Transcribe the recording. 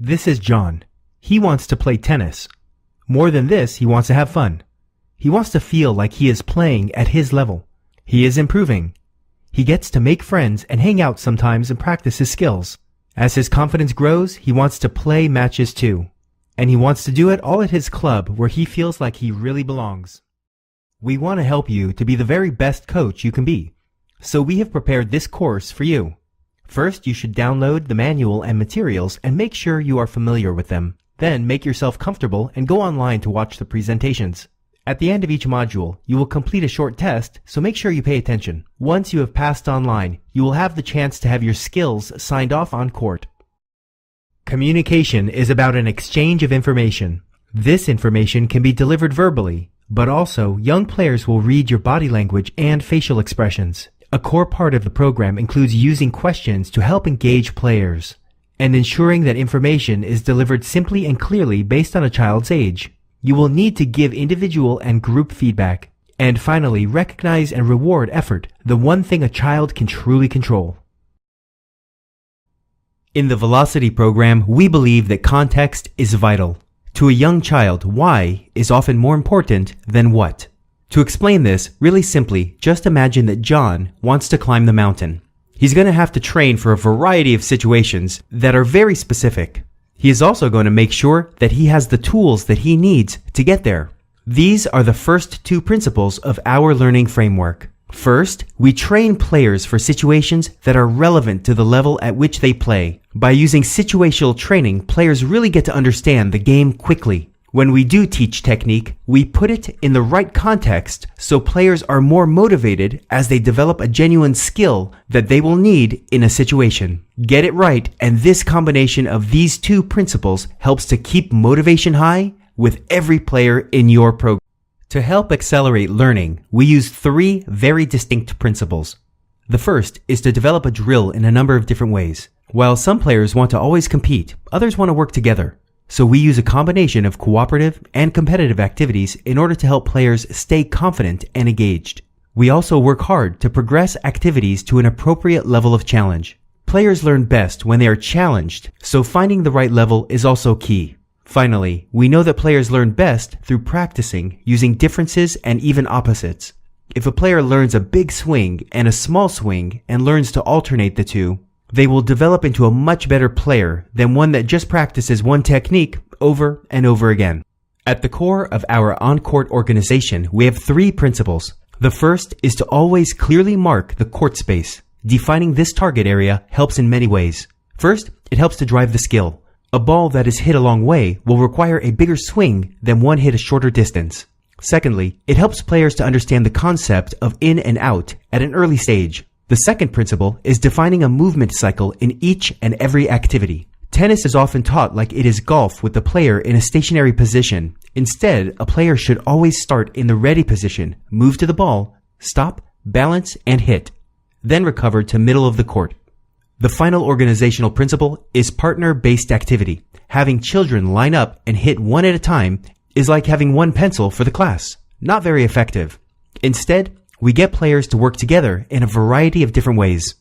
This is John. He wants to play tennis. More than this, he wants to have fun. He wants to feel like he is playing at his level. He is improving. He gets to make friends and hang out sometimes and practice his skills. As his confidence grows, he wants to play matches too. And he wants to do it all at his club where he feels like he really belongs. We want to help you to be the very best coach you can be. So we have prepared this course for you. First, you should download the manual and materials and make sure you are familiar with them. Then make yourself comfortable and go online to watch the presentations. At the end of each module, you will complete a short test, so make sure you pay attention. Once you have passed online, you will have the chance to have your skills signed off on court. Communication is about an exchange of information. This information can be delivered verbally, but also young players will read your body language and facial expressions. A core part of the program includes using questions to help engage players, and ensuring that information is delivered simply and clearly based on a child's age. You will need to give individual and group feedback. And finally, recognize and reward effort, the one thing a child can truly control. In the Velocity program, we believe that context is vital. To a young child, why is often more important than what. To explain this, really simply, just imagine that John wants to climb the mountain. He's going to have to train for a variety of situations that are very specific. He is also going to make sure that he has the tools that he needs to get there. These are the first two principles of our learning framework. First, we train players for situations that are relevant to the level at which they play. By using situational training, players really get to understand the game quickly. When we do teach technique, we put it in the right context so players are more motivated as they develop a genuine skill that they will need in a situation. Get it right, and this combination of these two principles helps to keep motivation high with every player in your program. To help accelerate learning, we use three very distinct principles. The first is to develop a drill in a number of different ways. While some players want to always compete, others want to work together. So we use a combination of cooperative and competitive activities in order to help players stay confident and engaged. We also work hard to progress activities to an appropriate level of challenge. Players learn best when they are challenged, so finding the right level is also key. Finally, we know that players learn best through practicing using differences and even opposites. If a player learns a big swing and a small swing and learns to alternate the two, they will develop into a much better player than one that just practices one technique over and over again. At the core of our on-court organization, we have three principles. The first is to always clearly mark the court space. Defining this target area helps in many ways. First, it helps to drive the skill. A ball that is hit a long way will require a bigger swing than one hit a shorter distance. Secondly, it helps players to understand the concept of in and out at an early stage. The second principle is defining a movement cycle in each and every activity. Tennis is often taught like it is golf with the player in a stationary position. Instead, a player should always start in the ready position, move to the ball, stop, balance, and hit, then recover to middle of the court. The final organizational principle is partner-based activity. Having children line up and hit one at a time is like having one pencil for the class. Not very effective. Instead, we get players to work together in a variety of different ways.